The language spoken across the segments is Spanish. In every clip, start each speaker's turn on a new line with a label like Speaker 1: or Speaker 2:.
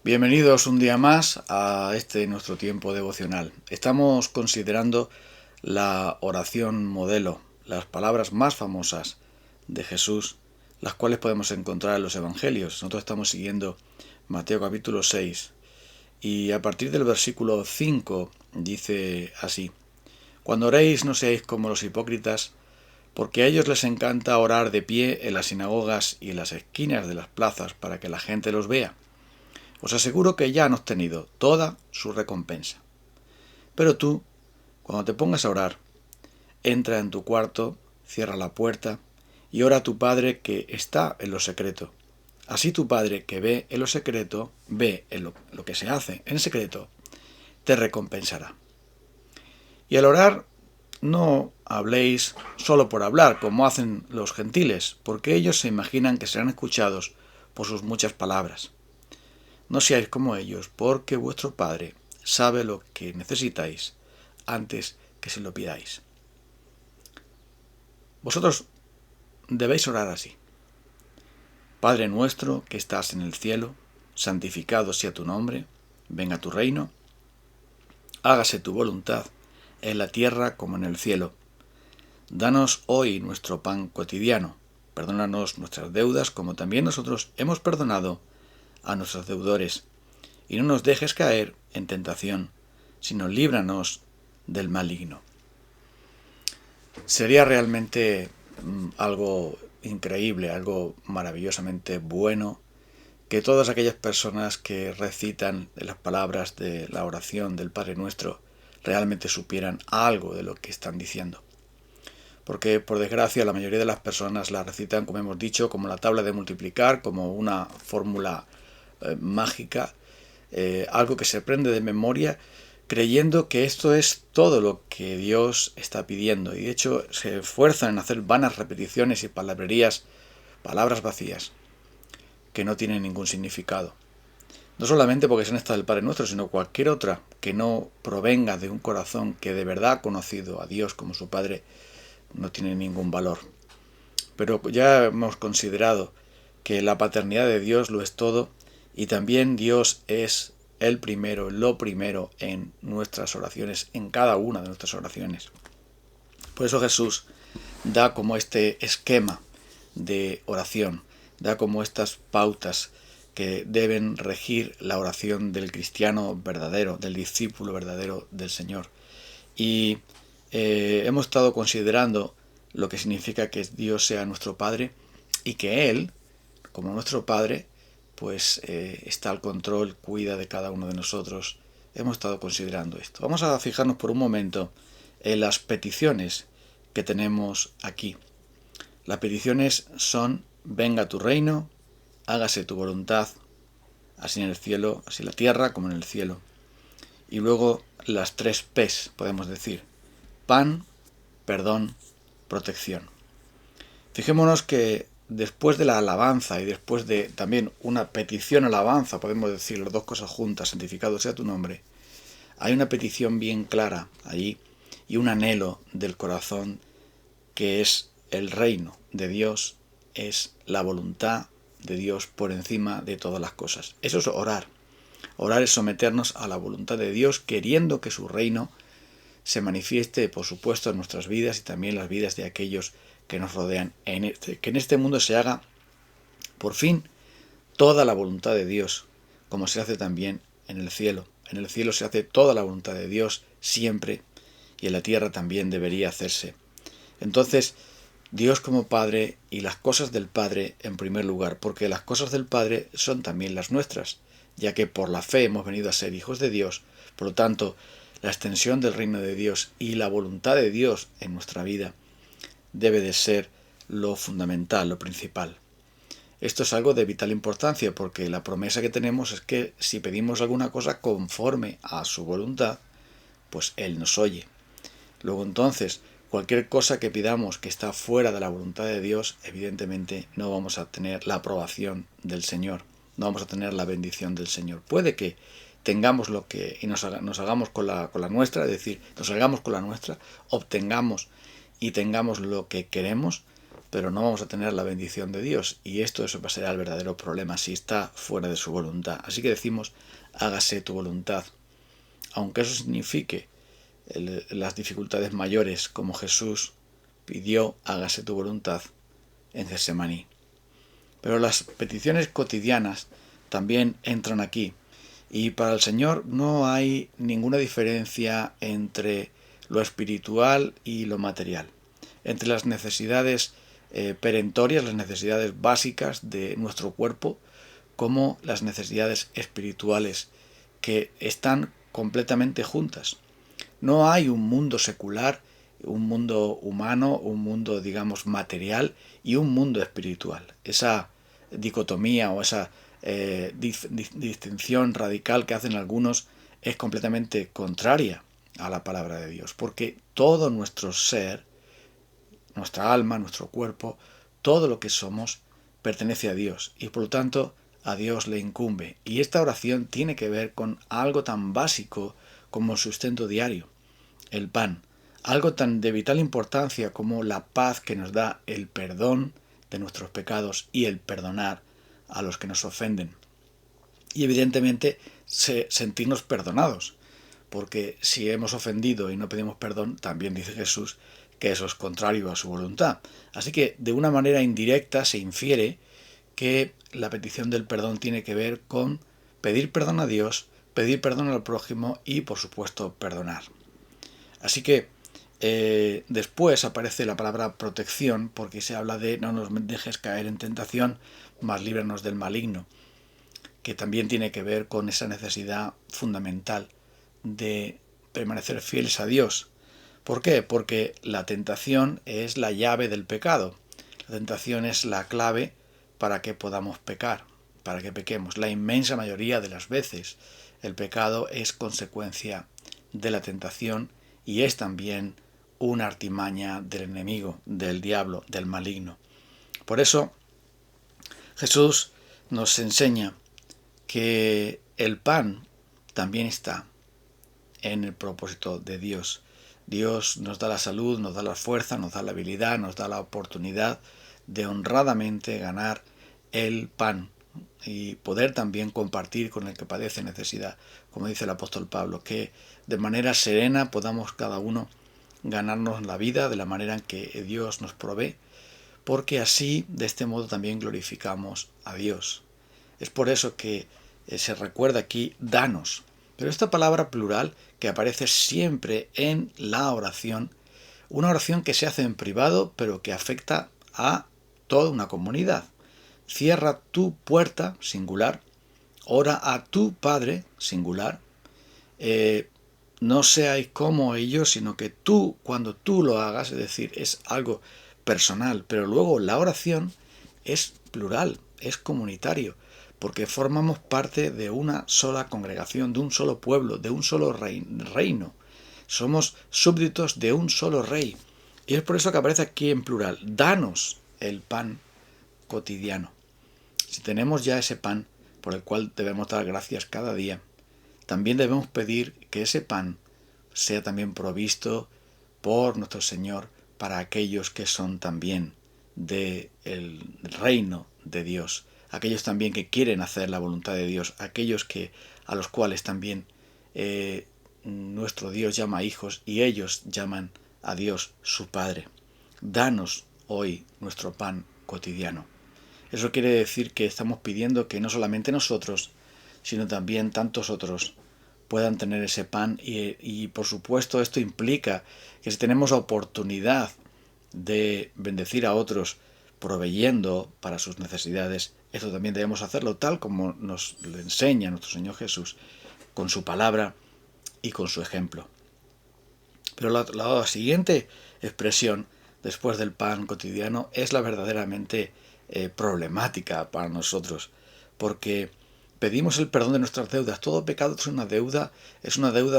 Speaker 1: Bienvenidos un día más a nuestro tiempo devocional. Estamos considerando la oración modelo, las palabras más famosas de Jesús, las cuales podemos encontrar en los Evangelios. Nosotros estamos siguiendo Mateo capítulo 6 y a partir del versículo 5 dice así: Cuando oréis no seáis como los hipócritas, porque a ellos les encanta orar de pie en las sinagogas y en las esquinas de las plazas para que la gente los vea. Os aseguro que ya han obtenido toda su recompensa. Pero tú, cuando te pongas a orar, entra en tu cuarto, cierra la puerta y ora a tu Padre que está en lo secreto. Así tu Padre que ve en lo secreto, ve en lo que se hace en secreto, te recompensará. Y al orar, no habléis solo por hablar, como hacen los gentiles, porque ellos se imaginan que serán escuchados por sus muchas palabras. No seáis como ellos, porque vuestro Padre sabe lo que necesitáis antes que se lo pidáis. Vosotros debéis orar así: Padre nuestro que estás en el cielo, santificado sea tu nombre, venga tu reino, hágase tu voluntad en la tierra como en el cielo. Danos hoy nuestro pan cotidiano, perdónanos nuestras deudas como también nosotros hemos perdonado a nuestros deudores, y no nos dejes caer en tentación, sino líbranos del maligno. Sería realmente algo increíble, algo maravillosamente bueno, que todas aquellas personas que recitan las palabras de la oración del Padre Nuestro realmente supieran algo de lo que están diciendo. Porque, por desgracia, la mayoría de las personas la recitan, como hemos dicho, como la tabla de multiplicar, como una fórmula mágica, algo que se aprende de memoria, creyendo que esto es todo lo que Dios está pidiendo. Y de hecho se esfuerzan en hacer vanas repeticiones y palabrerías, palabras vacías, que no tienen ningún significado. No solamente porque sean estas del Padre Nuestro, sino cualquier otra que no provenga de un corazón que de verdad ha conocido a Dios como su Padre, no tiene ningún valor. Pero ya hemos considerado que la paternidad de Dios lo es todo, y también Dios es el primero, lo primero en nuestras oraciones, en cada una de nuestras oraciones. Por eso Jesús da como este esquema de oración, da como estas pautas que deben regir la oración del cristiano verdadero, del discípulo verdadero del Señor. Y hemos estado considerando lo que significa que Dios sea nuestro Padre y que Él, como nuestro Padre, pues está al control, cuida de cada uno de nosotros. Hemos estado considerando esto. Vamos a fijarnos por un momento en las peticiones que tenemos aquí. Las peticiones son: venga tu reino, hágase tu voluntad, así en el cielo, así en la tierra como en el cielo. Y luego las 3 P's, podemos decir: pan, perdón, protección. Fijémonos que después de la alabanza y después de también una petición alabanza, podemos decir las dos cosas juntas, santificado sea tu nombre, hay una petición bien clara allí y un anhelo del corazón, que es el reino de Dios, es la voluntad de Dios por encima de todas las cosas. Eso es orar. Orar es someternos a la voluntad de Dios, queriendo que su reino se manifieste, por supuesto, en nuestras vidas y también en las vidas de aquellos que nos rodean. Que en este mundo se haga, por fin, toda la voluntad de Dios, como se hace también en el cielo. En el cielo se hace toda la voluntad de Dios siempre, y en la tierra también debería hacerse. Entonces, Dios como Padre y las cosas del Padre en primer lugar, porque las cosas del Padre son también las nuestras, ya que por la fe hemos venido a ser hijos de Dios. Por lo tanto, la extensión del reino de Dios y la voluntad de Dios en nuestra vida debe de ser lo fundamental, lo principal. Esto es algo de vital importancia, porque la promesa que tenemos es que si pedimos alguna cosa conforme a su voluntad, pues Él nos oye. Luego entonces, cualquier cosa que pidamos que está fuera de la voluntad de Dios, evidentemente no vamos a tener la aprobación del Señor, no vamos a tener la bendición del Señor. Puede que tengamos lo que y nos hagamos con la nuestra, es decir, nos hagamos con la nuestra, obtengamos y tengamos lo que queremos, pero no vamos a tener la bendición de Dios, y eso va a ser el verdadero problema si está fuera de su voluntad. Así que decimos, hágase tu voluntad, aunque eso signifique las dificultades mayores, como Jesús pidió, hágase tu voluntad en Getsemaní. Pero las peticiones cotidianas también entran aquí, y para el Señor no hay ninguna diferencia entre lo espiritual y lo material, entre las necesidades perentorias, las necesidades básicas de nuestro cuerpo, como las necesidades espirituales, que están completamente juntas. No hay un mundo secular, un mundo humano, un mundo, digamos, material y un mundo espiritual. Esa dicotomía o esa distinción radical que hacen algunos es completamente contraria a la palabra de Dios, porque todo nuestro ser, nuestra alma, nuestro cuerpo, todo lo que somos pertenece a Dios y por lo tanto a Dios le incumbe. Y esta oración tiene que ver con algo tan básico como el sustento diario, el pan, algo tan de vital importancia como la paz que nos da el perdón de nuestros pecados y el perdonar a los que nos ofenden. Y evidentemente sentirnos perdonados, porque si hemos ofendido y no pedimos perdón, también dice Jesús que eso es contrario a su voluntad. Así que de una manera indirecta se infiere que la petición del perdón tiene que ver con pedir perdón a Dios, pedir perdón al prójimo y, por supuesto, perdonar. Así que después aparece la palabra protección, porque se habla de no nos dejes caer en tentación, mas líbranos del maligno, que también tiene que ver con esa necesidad fundamental de permanecer fieles a Dios. ¿Por qué? Porque la tentación es la llave del pecado. La tentación es la clave para que podamos pecar, para que pequemos. La inmensa mayoría de las veces el pecado es consecuencia de la tentación y es también una artimaña del enemigo, del diablo, del maligno. Por eso Jesús nos enseña que el pan también está en el propósito de Dios. Dios nos da la salud, nos da la fuerza, nos da la habilidad, nos da la oportunidad de honradamente ganar el pan y poder también compartir con el que padece necesidad, como dice el apóstol Pablo, que de manera serena podamos cada uno ganarnos la vida de la manera en que Dios nos provee, porque así, de este modo, también glorificamos a Dios. Es por eso que se recuerda aquí, danos. Pero esta palabra plural que aparece siempre en la oración, una oración que se hace en privado, pero que afecta a toda una comunidad. Cierra tu puerta, singular, ora a tu Padre, singular. No seáis como ellos, sino que tú, cuando tú lo hagas, es decir, es algo personal, pero luego la oración es plural, es comunitario, porque formamos parte de una sola congregación, de un solo pueblo, de un solo reino. Somos súbditos de un solo rey. Y es por eso que aparece aquí en plural, danos el pan cotidiano. Si tenemos ya ese pan por el cual debemos dar gracias cada día, también debemos pedir que ese pan sea también provisto por nuestro Señor para aquellos que son también del reino de Dios, aquellos también que quieren hacer la voluntad de Dios, aquellos a los cuales también nuestro Dios llama hijos y ellos llaman a Dios su Padre. Danos hoy nuestro pan cotidiano. Eso quiere decir que estamos pidiendo que no solamente nosotros, sino también tantos otros puedan tener ese pan y por supuesto esto implica que si tenemos oportunidad de bendecir a otros proveyendo para sus necesidades, esto también debemos hacerlo tal como nos lo enseña nuestro Señor Jesús con su palabra y con su ejemplo. Pero la siguiente expresión después del pan cotidiano es la verdaderamente problemática para nosotros, porque pedimos el perdón de nuestras deudas. Todo pecado es una deuda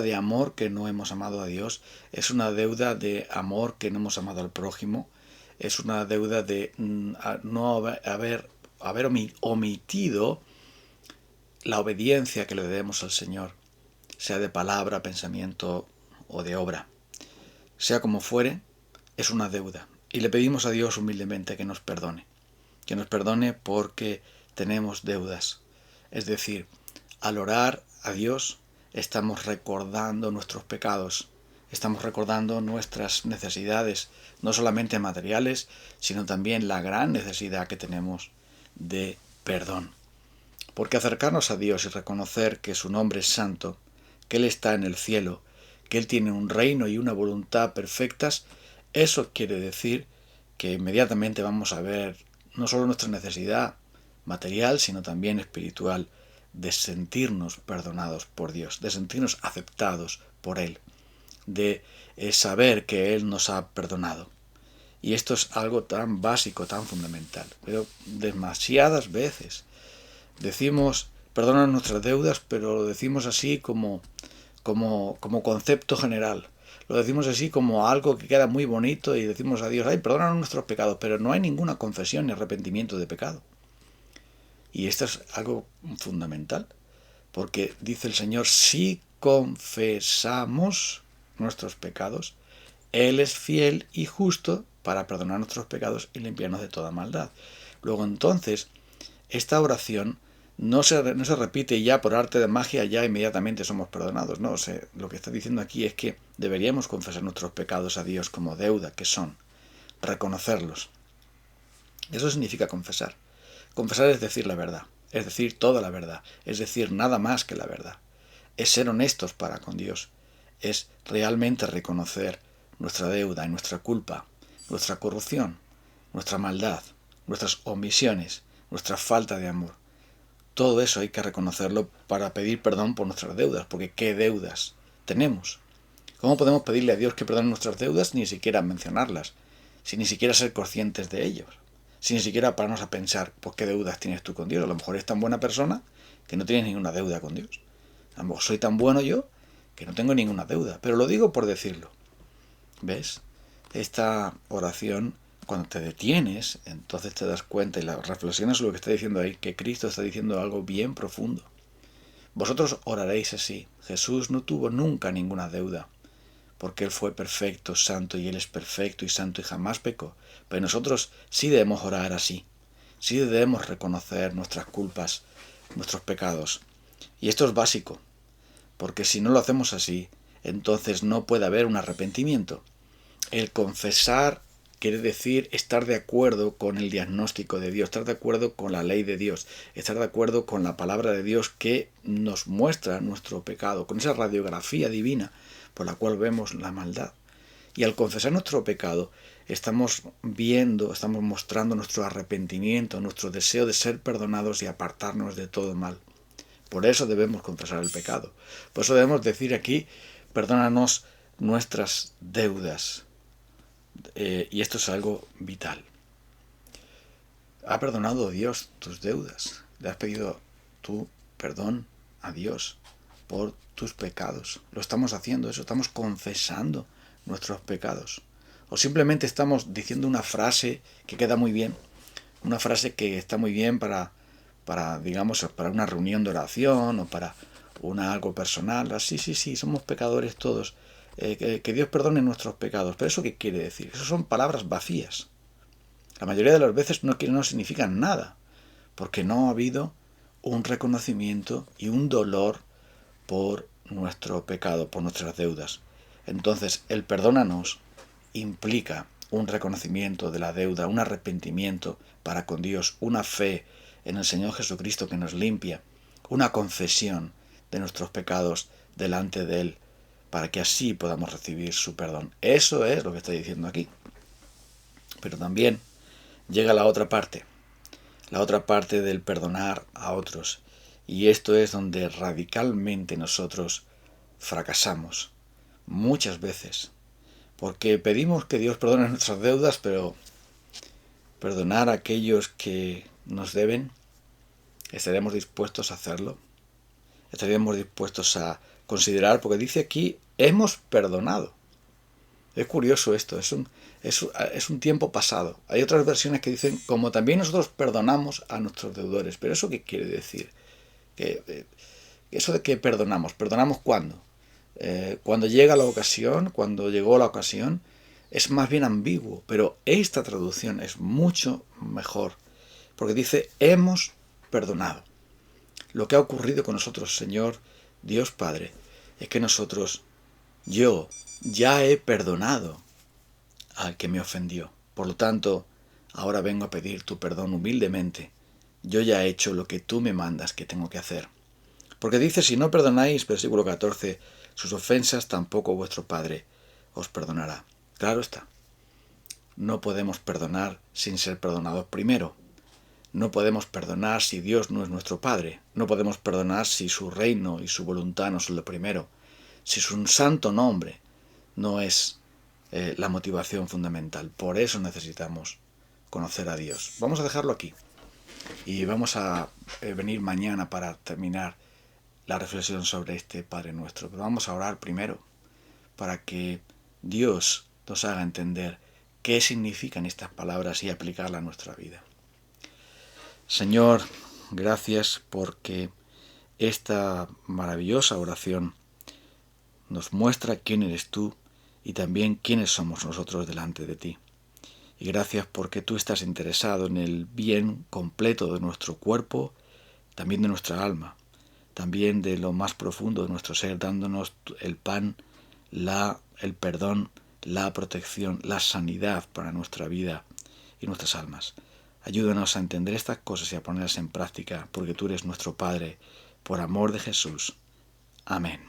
Speaker 1: de amor que no hemos amado a Dios, es una deuda de amor que no hemos amado al prójimo, es una deuda de no haber omitido la obediencia que le debemos al Señor, sea de palabra, pensamiento o de obra. Sea como fuere, es una deuda. y le pedimos a Dios humildemente que nos perdone. Que nos perdone porque tenemos deudas. Es decir, al orar a Dios estamos recordando nuestros pecados, estamos recordando nuestras necesidades, no solamente materiales, sino también la gran necesidad que tenemos de perdón. Porque acercarnos a Dios y reconocer que su nombre es santo, que Él está en el cielo, que Él tiene un reino y una voluntad perfectas, eso quiere decir que inmediatamente vamos a ver no solo nuestra necesidad material, sino también espiritual, de sentirnos perdonados por Dios, de sentirnos aceptados por Él, de saber que Él nos ha perdonado. Y esto es algo tan básico, tan fundamental. Pero demasiadas veces decimos, perdona nuestras deudas, pero lo decimos así como concepto general. Lo decimos así como algo que queda muy bonito y decimos a Dios, ay, perdónanos nuestros pecados, pero no hay ninguna confesión ni arrepentimiento de pecado. Y esto es algo fundamental, porque dice el Señor, si confesamos nuestros pecados, Él es fiel y justo para perdonar nuestros pecados y limpiarnos de toda maldad. Luego entonces, esta oración no se repite ya por arte de magia, ya inmediatamente somos perdonados. No, lo que está diciendo aquí es que deberíamos confesar nuestros pecados a Dios como deuda que son, reconocerlos. Eso significa confesar. Confesar es decir la verdad, es decir toda la verdad, es decir nada más que la verdad. Es ser honestos para con Dios, es realmente reconocer nuestra deuda y nuestra culpa, nuestra corrupción, nuestra maldad, nuestras omisiones, nuestra falta de amor. Todo eso hay que reconocerlo para pedir perdón por nuestras deudas, porque ¿qué deudas tenemos? ¿Cómo podemos pedirle a Dios que perdone nuestras deudas ni siquiera mencionarlas, sin ni siquiera ser conscientes de ellos? Sin ni siquiera pararnos a pensar, pues qué deudas tienes tú con Dios. A lo mejor eres tan buena persona que no tienes ninguna deuda con Dios. A lo mejor soy tan bueno yo que no tengo ninguna deuda. Pero lo digo por decirlo. ¿Ves? Esta oración, cuando te detienes, entonces te das cuenta y la reflexionas sobre lo que está diciendo ahí, que Cristo está diciendo algo bien profundo. Vosotros oraréis así. Jesús no tuvo nunca ninguna deuda, porque Él fue perfecto, santo, y Él es perfecto y santo y jamás pecó. Pero nosotros sí debemos orar así. Sí debemos reconocer nuestras culpas, nuestros pecados. Y esto es básico, porque si no lo hacemos así, entonces no puede haber un arrepentimiento. El confesar quiere decir estar de acuerdo con el diagnóstico de Dios, estar de acuerdo con la ley de Dios, estar de acuerdo con la palabra de Dios que nos muestra nuestro pecado, con esa radiografía divina por la cual vemos la maldad. Y al confesar nuestro pecado, estamos viendo, estamos mostrando nuestro arrepentimiento, nuestro deseo de ser perdonados y apartarnos de todo mal. Por eso debemos confesar el pecado. Por eso debemos decir aquí, perdónanos nuestras deudas. Y esto es algo vital. ¿Ha perdonado Dios tus deudas? ¿Le has pedido tu perdón a Dios por tus pecados? Lo estamos haciendo eso, estamos confesando nuestros pecados. O simplemente estamos diciendo una frase que queda muy bien, una frase que está muy bien para digamos, para una reunión de oración o para algo personal. Sí, somos pecadores todos. Que Dios perdone nuestros pecados. ¿Pero eso qué quiere decir? Eso son palabras vacías. La mayoría de las veces no significan nada, porque no ha habido un reconocimiento y un dolor por nuestro pecado, por nuestras deudas. Entonces, el perdónanos implica un reconocimiento de la deuda, un arrepentimiento para con Dios, una fe en el Señor Jesucristo que nos limpia, una confesión de nuestros pecados delante de Él, para que así podamos recibir su perdón. Eso es lo que está diciendo aquí. Pero también llega la otra parte del perdonar a otros. Y esto es donde radicalmente nosotros fracasamos, muchas veces. Porque pedimos que Dios perdone nuestras deudas, pero perdonar a aquellos que nos deben, ¿estaremos dispuestos a hacerlo? ¿Estaríamos dispuestos a considerar? Porque dice aquí, hemos perdonado. Es curioso esto, es un tiempo pasado. Hay otras versiones que dicen, como también nosotros perdonamos a nuestros deudores. ¿Pero eso qué quiere decir? Eso de que perdonamos. ¿Perdonamos cuándo? Cuando llega la ocasión, cuando llegó la ocasión. es más bien ambiguo, pero esta traducción es mucho mejor, porque dice, hemos perdonado. Lo que ha ocurrido con nosotros, Señor Dios Padre, es que yo ya he perdonado al que me ofendió. Por lo tanto, ahora vengo a pedir tu perdón humildemente. Yo ya he hecho lo que tú me mandas que tengo que hacer. Porque dice, si no perdonáis, versículo 14, sus ofensas, tampoco vuestro Padre os perdonará. Claro está. No podemos perdonar sin ser perdonados primero. No podemos perdonar si Dios no es nuestro Padre. No podemos perdonar si su reino y su voluntad no son lo primero. Si su santo nombre no es la motivación fundamental. Por eso necesitamos conocer a Dios. Vamos a dejarlo aquí. Y vamos a venir mañana para terminar la reflexión sobre este Padre Nuestro. Pero vamos a orar primero para que Dios nos haga entender qué significan estas palabras y aplicarlas a nuestra vida. Señor, gracias porque esta maravillosa oración nos muestra quién eres tú y también quiénes somos nosotros delante de ti. Y gracias porque tú estás interesado en el bien completo de nuestro cuerpo, también de nuestra alma, también de lo más profundo de nuestro ser, dándonos el pan, el perdón, la protección, la sanidad para nuestra vida y nuestras almas. Ayúdanos a entender estas cosas y a ponerlas en práctica, porque tú eres nuestro Padre, por amor de Jesús. Amén.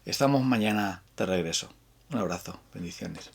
Speaker 1: Estamos mañana de regreso. Un abrazo, bendiciones.